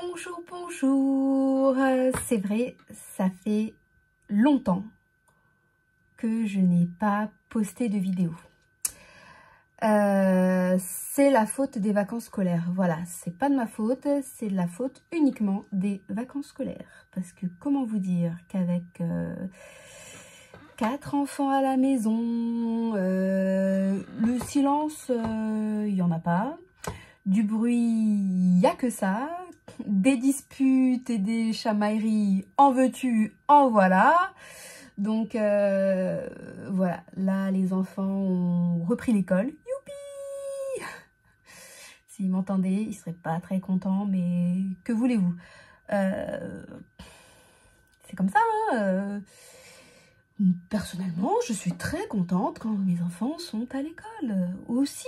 Bonjour, bonjour. C'est vrai, ça fait longtemps que je n'ai pas posté de vidéo. C'est la faute des vacances scolaires. Voilà, c'est pas de ma faute, c'est de la faute uniquement des vacances scolaires. Parce que comment vous dire qu'avec 4 enfants à la maison, le silence, il n'y en a pas. Du bruit, il n'y a que ça. Des disputes et des chamailleries, en veux-tu, en voilà. Donc, voilà. Là, les enfants ont repris l'école. Youpi! S'ils m'entendaient, ils ne seraient pas très contents, mais que voulez-vous? C'est comme ça, hein. Personnellement, je suis très contente quand mes enfants sont à l'école. Aussi.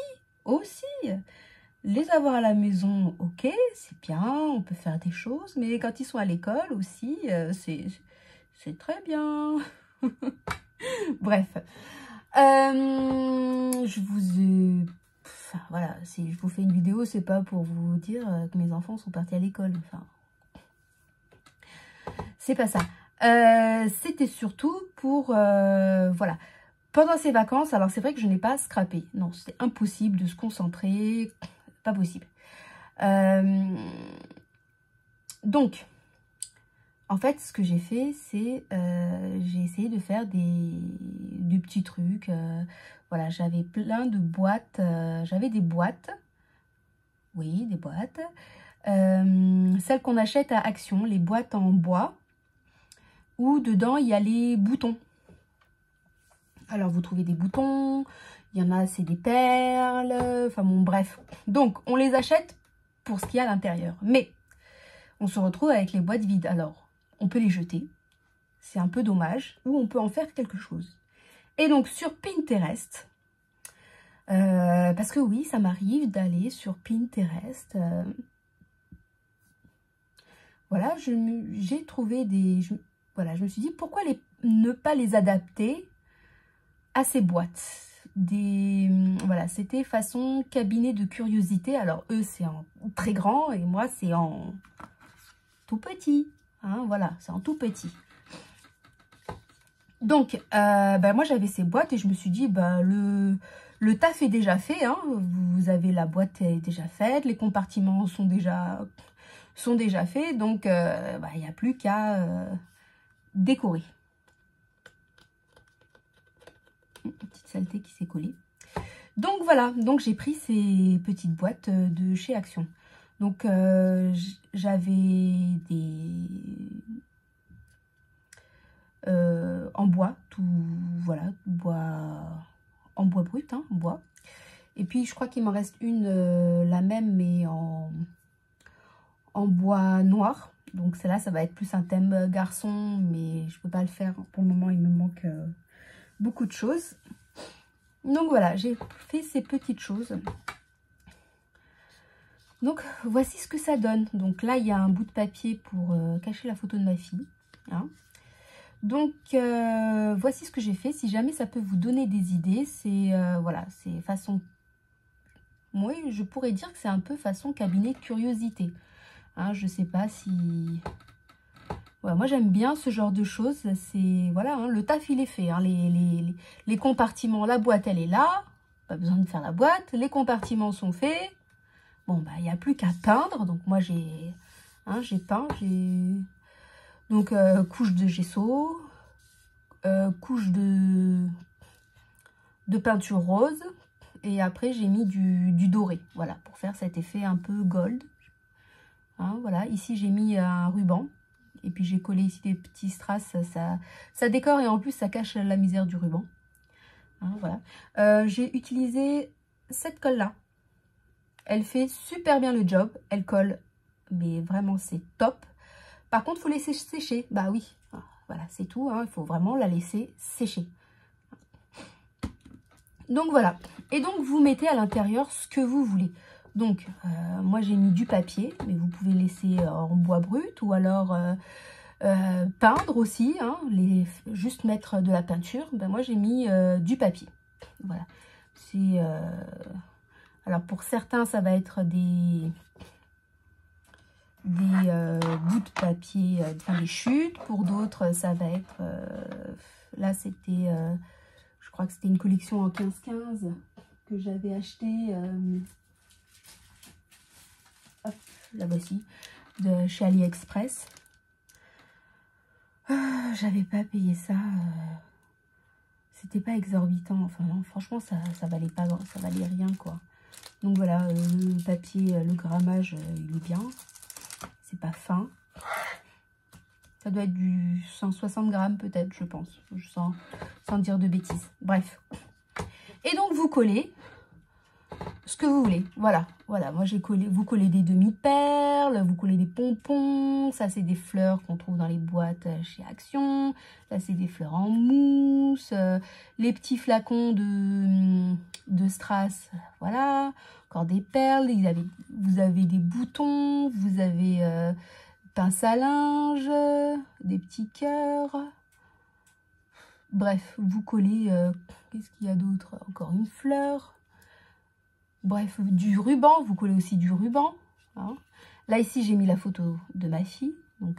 Les avoir à la maison, ok, c'est bien, on peut faire des choses, mais quand ils sont à l'école aussi, c'est très bien. Bref, je vous enfin, voilà, si je vous fais une vidéo, c'est pas pour vous dire que mes enfants sont partis à l'école, enfin, c'est pas ça. C'était surtout pour, voilà, pendant ces vacances, alors c'est vrai que je n'ai pas scrappé, non, c'était impossible de se concentrer, pas possible. Donc, en fait, ce que j'ai fait, c'est j'ai essayé de faire des petits trucs. Voilà, j'avais plein de boîtes. J'avais des boîtes. Oui, des boîtes. Celles qu'on achète à Action, les boîtes en bois, où dedans, il y a les boutons. Alors, vous trouvez des boutons. Il y en a, c'est des perles. Enfin, bon, bref. Donc, on les achète pour ce qu'il y a à l'intérieur. Mais on se retrouve avec les boîtes vides. Alors, on peut les jeter. C'est un peu dommage. Ou on peut en faire quelque chose. Et donc, sur Pinterest, parce que oui, ça m'arrive d'aller sur Pinterest. Voilà, j'ai trouvé des... voilà, je me suis dit, pourquoi ne pas les adapter à ces boîtes? Voilà, c'était façon cabinet de curiosité. Alors, eux, c'est en très grand et moi, c'est en tout petit. Hein, voilà, c'est en tout petit. Donc, moi, j'avais ces boîtes et je me suis dit, le taf est déjà fait. Hein, vous avez la boîte est déjà faite, les compartiments sont déjà faits. Donc, il n'y a plus qu'à décorer. Une petite saleté qui s'est collée. Donc, voilà. Donc, j'ai pris ces petites boîtes de chez Action. Donc, j'avais des... en bois, tout, voilà, en bois brut, hein, bois. Et puis, je crois qu'il m'en reste une, la même, mais en bois noir. Donc, celle-là, ça va être plus un thème garçon, mais je peux pas le faire. Pour le moment, il me manque beaucoup de choses. Donc, voilà, j'ai fait ces petites choses. Donc, voici ce que ça donne. Donc, là, il y a un bout de papier pour cacher la photo de ma fille. Hein. Donc, voici ce que j'ai fait. Si jamais ça peut vous donner des idées, c'est voilà, c'est façon... Oui, je pourrais dire que c'est un peu façon cabinet de curiosité. Hein, je sais pas si... Ouais, moi, j'aime bien ce genre de choses. C'est... Voilà, hein, le taf, il est fait. Hein, les compartiments, la boîte, elle est là. Pas besoin de faire la boîte. Les compartiments sont faits. Bon, il n'y a plus qu'à peindre. Donc, moi, j'ai peint. Donc, couche de gesso. Couche de peinture rose et après j'ai mis du doré, voilà, pour faire cet effet un peu gold. Hein, voilà, ici j'ai mis un ruban et puis j'ai collé ici des petits strass, ça décore et en plus ça cache la misère du ruban. Hein, voilà, j'ai utilisé cette colle là, elle fait super bien le job, elle colle, mais vraiment c'est top. Par contre, il faut laisser sécher, bah oui. Voilà, c'est tout, hein. Il faut vraiment la laisser sécher. Donc voilà. Et donc, vous mettez à l'intérieur ce que vous voulez. Donc, moi, j'ai mis du papier, mais vous pouvez laisser en bois brut ou alors peindre aussi. Hein, juste mettre de la peinture. Ben, moi, j'ai mis du papier. Voilà. C'est... alors, pour certains, ça va être des bouts de papier, enfin des chutes. Pour d'autres, ça va être... là, c'était... je crois que c'était une collection en 15-15 que j'avais acheté. Hop, la voici. De chez AliExpress. J'avais pas payé ça. C'était pas exorbitant. Enfin, non, franchement, ça valait pas, ça valait rien, quoi. Donc voilà, le papier, le grammage, il est bien. C'est pas fin. Ça doit être du 160 grammes peut-être, je pense. Sans dire de bêtises. Bref. Et donc, vous collez ce que vous voulez. Voilà, voilà. Moi, j'ai collé. Vous collez des demi-perles, vous collez des pompons. Ça, c'est des fleurs qu'on trouve dans les boîtes chez Action. Ça, c'est des fleurs en mousse. Les petits flacons de strass. Voilà. Encore des perles. Vous avez des boutons. Vous avez pince à linge. Des petits cœurs. Bref, vous collez. Qu'est-ce qu'il y a d'autre? Encore une fleur. Bref, du ruban, vous collez aussi du ruban. Hein. Là, ici, j'ai mis la photo de ma fille. Donc,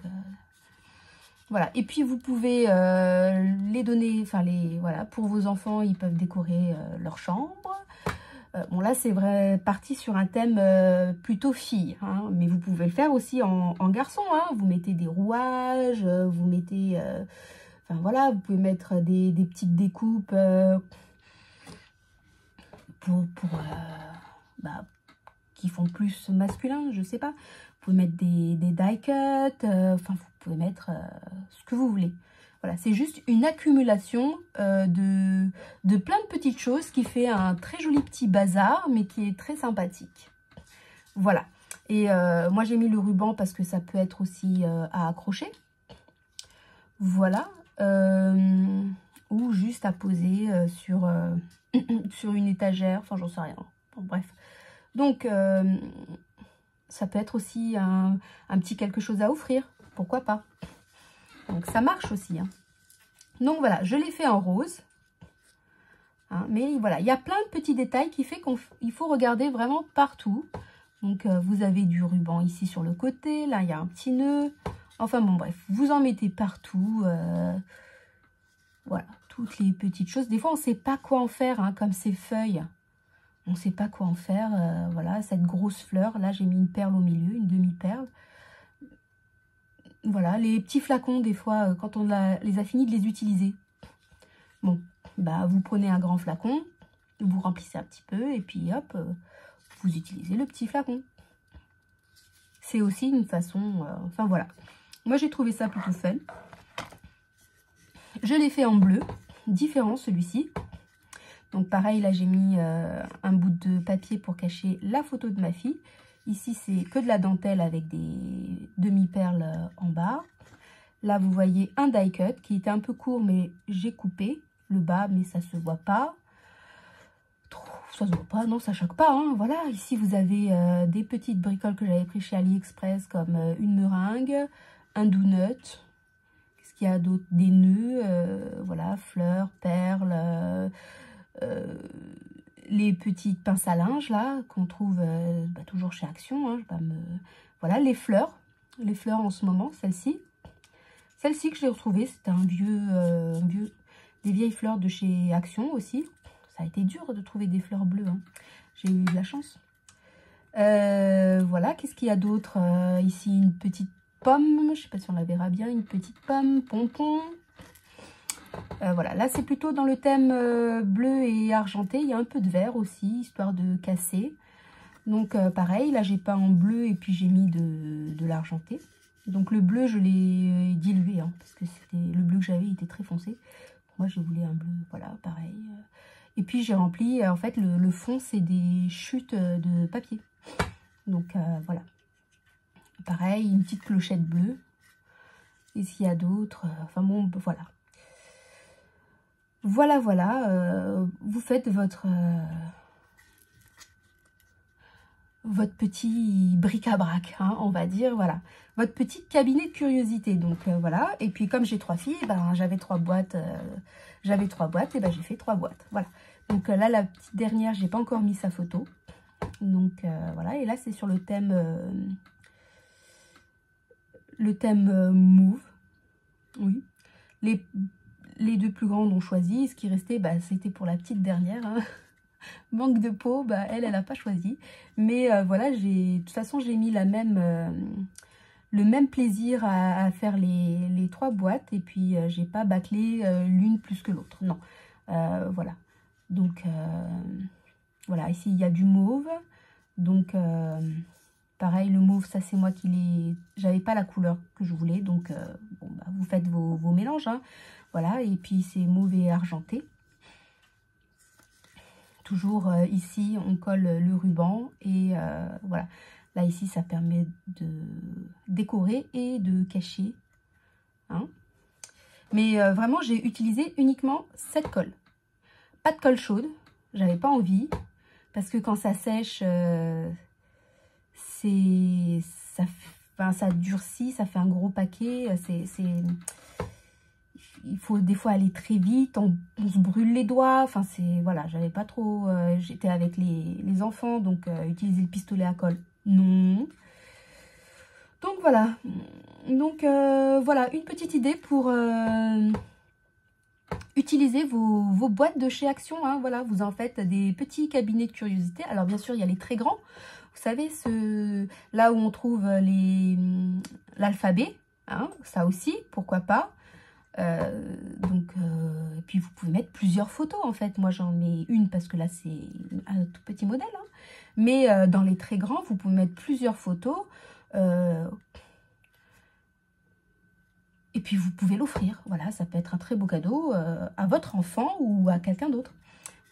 voilà. Et puis, vous pouvez les donner, enfin, voilà, pour vos enfants, ils peuvent décorer leur chambre. Bon, là, c'est vrai, parti sur un thème plutôt fille. Hein, mais vous pouvez le faire aussi en garçon. Hein. Vous mettez des rouages, vous mettez... enfin, voilà, vous pouvez mettre des petites découpes qui font plus masculin, je sais pas. Vous pouvez mettre des die cuts, enfin vous pouvez mettre ce que vous voulez. Voilà, c'est juste une accumulation de plein de petites choses qui fait un très joli petit bazar, mais qui est très sympathique. Voilà. Et moi j'ai mis le ruban parce que ça peut être aussi à accrocher. Voilà. Ou juste à poser sur une étagère, enfin j'en sais rien. Bon, bref. Donc, ça peut être aussi un petit quelque chose à offrir. Pourquoi pas? Donc, ça marche aussi. Hein. Donc, voilà, je l'ai fait en rose. Hein, mais voilà, il y a plein de petits détails qui fait qu'il faut regarder vraiment partout. Donc, vous avez du ruban ici sur le côté. Là, il y a un petit nœud. Enfin, bon, bref, vous en mettez partout. Voilà, toutes les petites choses. Des fois, on ne sait pas quoi en faire, hein, comme ces feuilles. On ne sait pas quoi en faire. Voilà, cette grosse fleur. Là, j'ai mis une perle au milieu, une demi-perle. Voilà, les petits flacons, des fois, quand on les a finis de les utiliser. Bon, bah, vous prenez un grand flacon, vous remplissez un petit peu, et puis hop, vous utilisez le petit flacon. C'est aussi une façon... enfin, voilà. Moi, j'ai trouvé ça plutôt fun. Je l'ai fait en bleu, différent celui-ci. Donc pareil, là j'ai mis un bout de papier pour cacher la photo de ma fille. Ici c'est que de la dentelle avec des demi-perles en bas. Là vous voyez un die cut qui était un peu court mais j'ai coupé le bas mais ça se voit pas. Ça se voit pas, non ça choque pas. Hein. Voilà, ici vous avez des petites bricoles que j'avais pris chez AliExpress comme une meringue, un donut. Qu'est-ce qu'il y a d'autre? Des nœuds, voilà, fleurs, perles... les petites pinces à linge là qu'on trouve toujours chez Action. Hein, voilà, les fleurs en ce moment, celle-ci que j'ai retrouvée, c'était des vieilles fleurs de chez Action aussi. Ça a été dur de trouver des fleurs bleues. Hein. J'ai eu de la chance. Voilà, qu'est-ce qu'il y a d'autre? Ici une petite pomme, je sais pas si on la verra bien, une petite pomme, pompon. Voilà, là c'est plutôt dans le thème bleu et argenté. Il y a un peu de vert aussi, histoire de casser. Donc pareil, là j'ai peint en bleu et puis j'ai mis de l'argenté. Donc le bleu je l'ai dilué, hein, parce que le bleu que j'avais était très foncé. Moi je voulais un bleu, voilà, pareil. Et puis j'ai rempli, en fait le fond c'est des chutes de papier. Donc voilà. Pareil, une petite clochette bleue. Et s'il y a d'autres, enfin bon, voilà. Voilà, voilà, vous faites votre petit bric-à-brac, hein, on va dire, voilà. Votre petit cabinet de curiosité, donc voilà. Et puis comme j'ai 3 filles, ben, j'avais 3 boîtes, et ben, j'ai fait 3 boîtes, voilà. Donc là, la petite dernière, j'ai pas encore mis sa photo. Donc voilà, et là, c'est sur le thème le thème mauve. Oui. Les deux plus grandes ont choisi. Ce qui restait, bah, c'était pour la petite dernière. Hein. Manque de peau, bah, elle n'a pas choisi. Mais voilà, de toute façon, j'ai mis le même plaisir à faire les 3 boîtes. Et puis, j'ai pas bâclé l'une plus que l'autre. Non. Voilà. Donc, voilà. Ici, il y a du mauve. Donc, pareil, le mauve, ça, c'est moi qui l'ai... J'avais pas la couleur que je voulais. Donc, bon, bah, vous faites vos mélanges. Hein. Voilà. Et puis, c'est mauve et argenté. Toujours ici, on colle le ruban et voilà. Là, ici, ça permet de décorer et de cacher. Hein. Mais vraiment, j'ai utilisé uniquement cette colle. Pas de colle chaude. J'avais pas envie. Parce que quand ça sèche, ça durcit, ça fait un gros paquet. Il faut des fois aller très vite, on se brûle les doigts, enfin c'est, voilà, j'avais pas trop, j'étais avec les enfants, donc utiliser le pistolet à colle, non. Donc voilà, voilà, une petite idée pour utiliser vos boîtes de chez Action, hein, voilà, vous en faites des petits cabinets de curiosité. Alors bien sûr, il y a les très grands, vous savez, là où on trouve l'alphabet, hein, ça aussi, pourquoi pas. Et puis vous pouvez mettre plusieurs photos en fait. Moi j'en mets une parce que là c'est un tout petit modèle. Hein. Mais dans les très grands, vous pouvez mettre plusieurs photos. Et puis vous pouvez l'offrir. Voilà, ça peut être un très beau cadeau à votre enfant ou à quelqu'un d'autre.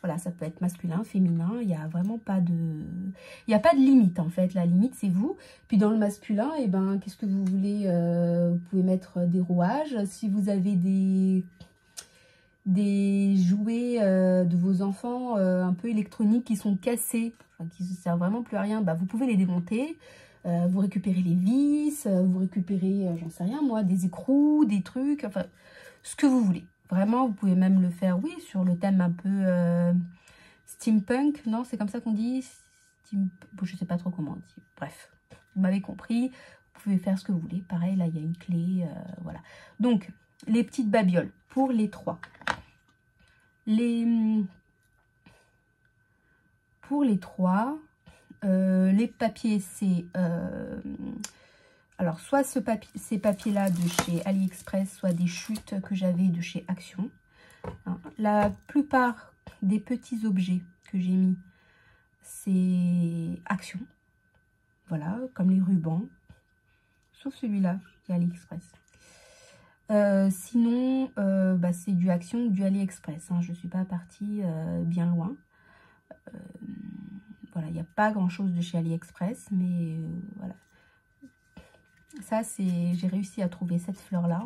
Voilà, ça peut être masculin, féminin, il n'y a vraiment pas de... Il n'y a pas de limite, en fait. La limite, c'est vous. Puis dans le masculin, eh ben, qu'est-ce que vous voulez vous pouvez mettre des rouages. Si vous avez des jouets de vos enfants un peu électroniques qui sont cassés, enfin, qui ne servent vraiment plus à rien, bah, vous pouvez les démonter. Vous récupérez les vis, vous récupérez, j'en sais rien moi, des écrous, des trucs, enfin, ce que vous voulez. Vraiment, vous pouvez même le faire, oui, sur le thème un peu steampunk, non, c'est comme ça qu'on dit, bon, je sais pas trop comment on dit, bref, vous m'avez compris, vous pouvez faire ce que vous voulez, pareil, là, il y a une clé, voilà. Donc, les petites babioles, pour les 3. Pour les 3, les papiers, c'est... alors, soit ces papiers-là de chez AliExpress, soit des chutes que j'avais de chez Action. Hein. La plupart des petits objets que j'ai mis, c'est Action. Voilà, comme les rubans. Sauf celui-là, c'est AliExpress. Sinon, bah, c'est du Action ou du AliExpress. Hein. Je ne suis pas partie bien loin. Voilà, il n'y a pas grand-chose de chez AliExpress, mais voilà. Ça, c'est, j'ai réussi à trouver cette fleur-là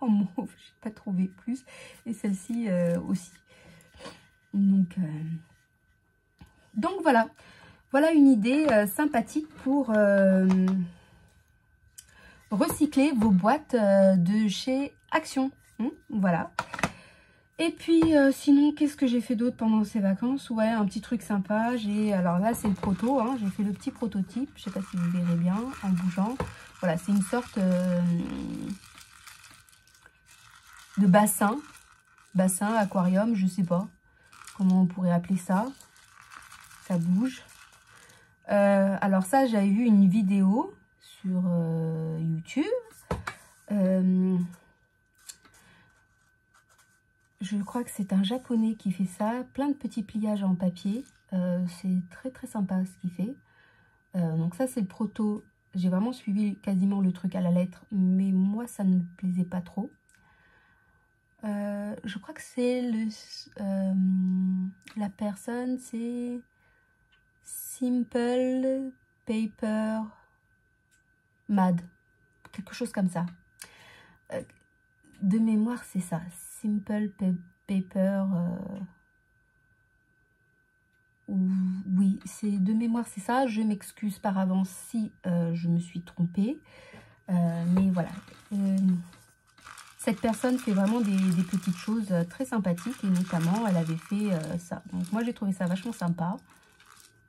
en mauve, j'ai pas trouvé plus. Et celle-ci aussi. Donc voilà. Voilà une idée sympathique pour recycler vos boîtes de chez Action. Voilà. Et puis, sinon, qu'est-ce que j'ai fait d'autre pendant ces vacances? Ouais, un petit truc sympa. Alors là, c'est le proto. Hein, j'ai fait le petit prototype. Je sais pas si vous verrez bien en bougeant. Voilà, c'est une sorte de bassin. Bassin, aquarium, je sais pas comment on pourrait appeler ça. Ça bouge. Alors ça, j'avais vu une vidéo sur YouTube. Je crois que c'est un japonais qui fait ça. Plein de petits pliages en papier. C'est très très sympa ce qu'il fait. Donc ça, c'est le proto. J'ai vraiment suivi quasiment le truc à la lettre. Mais moi, ça ne me plaisait pas trop. Je crois que c'est la personne, c'est Simple Paper Mad. Quelque chose comme ça. De mémoire, c'est ça. Simple Paper... oui, c'est de mémoire, c'est ça. Je m'excuse par avance si je me suis trompée. Mais voilà. Cette personne fait vraiment des petites choses très sympathiques. Et notamment, elle avait fait ça. Donc moi, j'ai trouvé ça vachement sympa.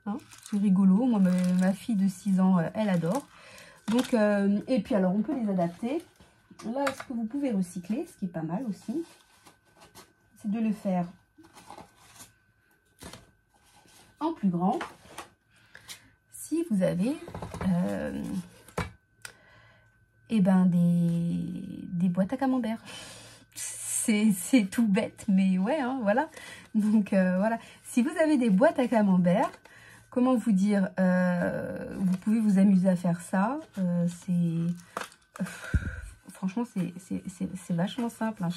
Hein, c'est rigolo. Moi, ma fille de 6 ans, elle adore. Donc, et puis alors, on peut les adapter. Là, ce que vous pouvez recycler, ce qui est pas mal aussi, c'est de le faire en plus grand. Si vous avez eh ben des boîtes à camembert. C'est tout bête, mais ouais, hein, voilà. Donc voilà, si vous avez des boîtes à camembert, comment vous dire, vous pouvez vous amuser à faire ça. Franchement, c'est vachement simple, hein.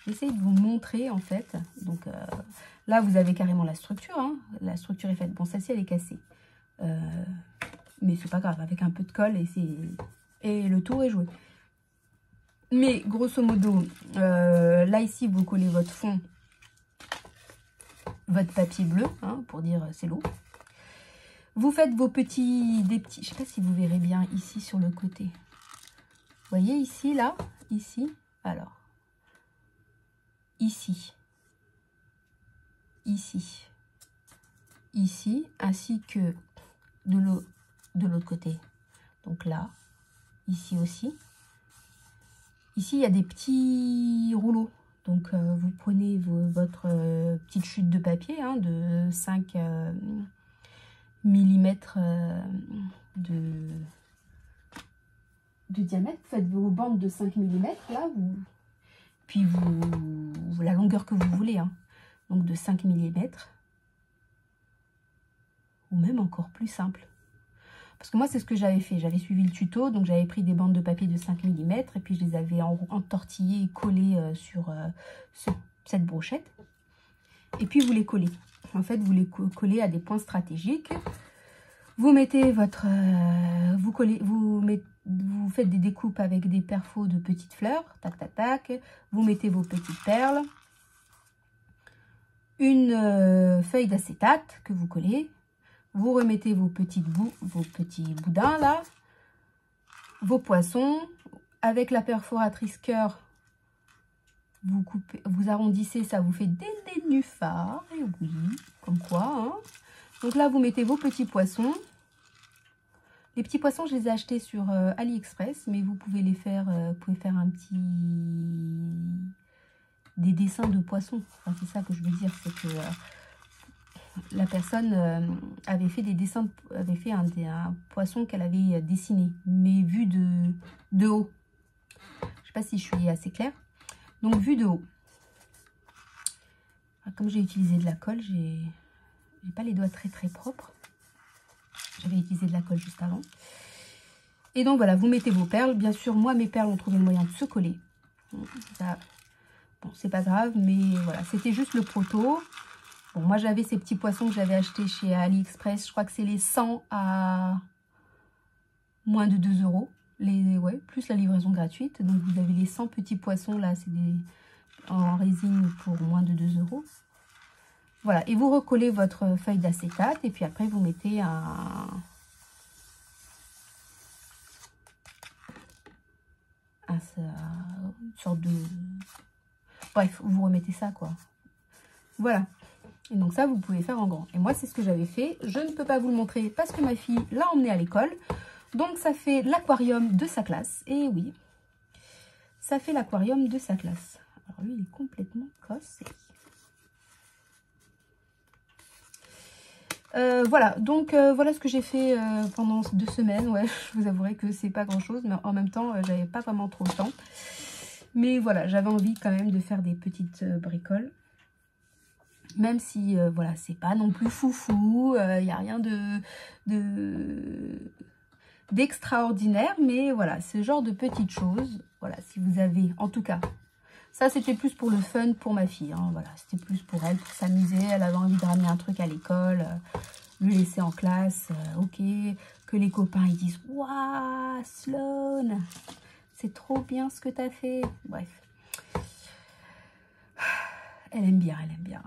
J'essaie de vous montrer en fait. Donc là, vous avez carrément la structure, hein. La structure est faite. Bon, celle-ci, elle est cassée. Mais c'est pas grave, avec un peu de colle et le tour est joué. Mais grosso modo, là ici, vous collez votre fond, votre papier bleu, hein, pour dire c'est l'eau. Vous faites vos petits, je sais pas si vous verrez bien ici sur le côté. Vous voyez ici, là, ici, alors, ici, ici, ici, ainsi que de l'autre côté. Donc là, ici aussi. Ici, il y a des petits rouleaux. Donc, vous prenez votre petite chute de papier, hein, de 5 mm de diamètre. Vous faites vos bandes de 5 mm, là. Puis, la longueur que vous voulez. Hein. Donc, de 5 mm. Ou même encore plus simple. Parce que moi, c'est ce que j'avais fait. J'avais suivi le tuto, donc j'avais pris des bandes de papier de 5 mm et puis je les avais entortillées et collées sur cette brochette. Et puis, vous les collez. En fait, vous les collez à des points stratégiques. Vous mettez votre... vous faites des découpes avec des perfos de petites fleurs. Tac, tac, tac. Vous mettez vos petites perles. Une feuille d'acétate que vous collez. Vous remettez vos petits boudins là, vos poissons. Avec la perforatrice cœur, vous arrondissez, ça vous fait des nénuphars. Et oui, comme quoi. Hein. Donc là, vous mettez vos petits poissons. Les petits poissons, je les ai achetés sur AliExpress, mais vous pouvez les faire, des dessins de poissons. Enfin, c'est ça que je veux dire, c'est que la personne avait fait des dessins, avait fait un poisson qu'elle avait dessiné, mais vu de haut. Je sais pas si je suis assez claire. Donc, vu de haut. Comme j'ai utilisé de la colle, j'ai pas les doigts très propres. J'avais utilisé de la colle juste avant. Et donc, voilà, vous mettez vos perles. Bien sûr, moi, mes perles ont trouvé le moyen de se coller. Ça, bon, c'est pas grave, mais voilà, c'était juste le proto. Bon, moi, j'avais ces petits poissons que j'avais achetés chez AliExpress. Je crois que c'est les 100 à moins de 2 €. Ouais, plus la livraison gratuite. Donc, vous avez les 100 petits poissons, là, c'est en résine pour moins de 2 €. Voilà, et vous recollez votre feuille d'acétate. Et puis après, vous mettez une sorte de... Bref, vous remettez ça, quoi. Voilà. Et donc ça, vous pouvez faire en grand. Et moi, c'est ce que j'avais fait. Je ne peux pas vous le montrer parce que ma fille l'a emmené à l'école. Donc, ça fait l'aquarium de sa classe. Et oui, ça fait l'aquarium de sa classe. Alors, lui, il est complètement cassé. Voilà, donc voilà ce que j'ai fait pendant 2 semaines. Ouais, je vous avouerai que c'est pas grand-chose, mais en même temps, j'avais pas vraiment trop le temps. Mais voilà, j'avais envie quand même de faire des petites bricoles. Même si, voilà, c'est pas non plus foufou, il n'y a rien d'extraordinaire, mais voilà, ce genre de petites choses, voilà, si vous avez, en tout cas, ça c'était plus pour le fun pour ma fille, hein, voilà, c'était plus pour elle, pour s'amuser, elle avait envie de ramener un truc à l'école, le laisser en classe, ok, que les copains ils disent, waouh, Sloane, c'est trop bien ce que tu as fait, bref. Elle aime bien, elle aime bien.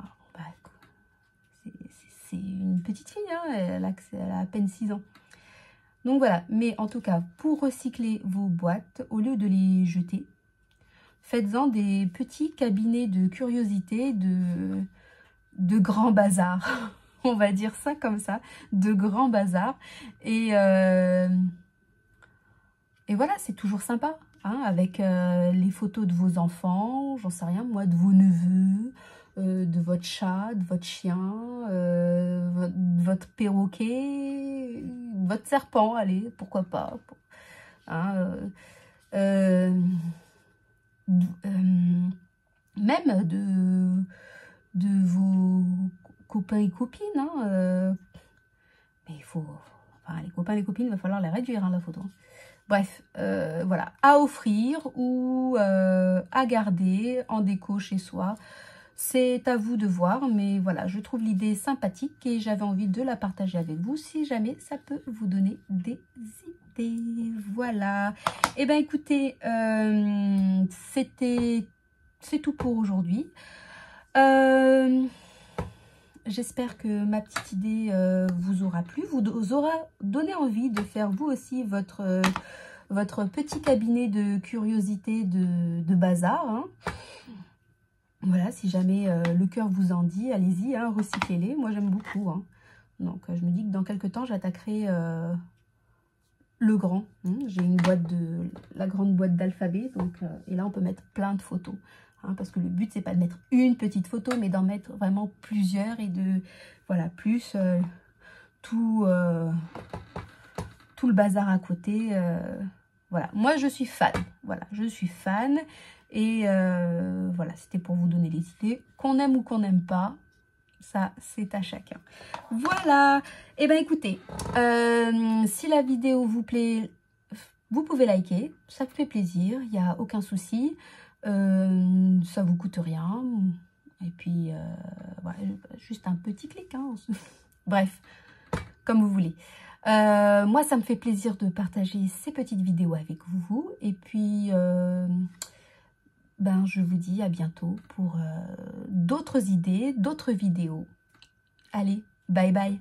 C'est une petite fille, hein, elle a à peine 6 ans. Donc voilà, mais en tout cas, pour recycler vos boîtes, au lieu de les jeter, faites-en des petits cabinets de curiosité, de grand bazar. On va dire ça comme ça, de grand bazar. Et Et voilà, c'est toujours sympa, hein, avec les photos de vos enfants, j'en sais rien, moi, de vos neveux, de votre chat, de votre chien, de votre perroquet, de votre serpent, allez, pourquoi pas. Hein, même de vos copains et copines, hein, mais il faut... Enfin, les copains et les copines, il va falloir les réduire, hein, la photo. Bref, voilà, à offrir ou à garder en déco chez soi. C'est à vous de voir, mais voilà, je trouve l'idée sympathique et j'avais envie de la partager avec vous si jamais ça peut vous donner des idées. Voilà. Et bien écoutez, c'est tout pour aujourd'hui. J'espère que ma petite idée vous aura plu, vous aura donné envie de faire vous aussi votre petit cabinet de curiosité de bazar. Hein. Voilà, si jamais le cœur vous en dit, allez-y, hein, recyclez-les. Moi, j'aime beaucoup. Hein. Donc, je me dis que dans quelques temps, j'attaquerai le grand. Hein. J'ai une boîte la grande boîte d'alphabet. Donc, et là, on peut mettre plein de photos. Hein, parce que le but, c'est pas de mettre une petite photo, mais d'en mettre vraiment plusieurs et de, voilà, plus tout le bazar à côté. Voilà, moi, je suis fan. Voilà, je suis fan. Et voilà, c'était pour vous donner des idées. Qu'on aime ou qu'on n'aime pas, ça, c'est à chacun. Voilà. Et bien, écoutez, si la vidéo vous plaît, vous pouvez liker. Ça me fait plaisir, il n'y a aucun souci. Ça vous coûte rien. Et puis, voilà, juste un petit clic. Hein. Bref, comme vous voulez. Moi, ça me fait plaisir de partager ces petites vidéos avec vous. Et puis... ben, je vous dis à bientôt pour d'autres idées, d'autres vidéos. Allez, bye bye.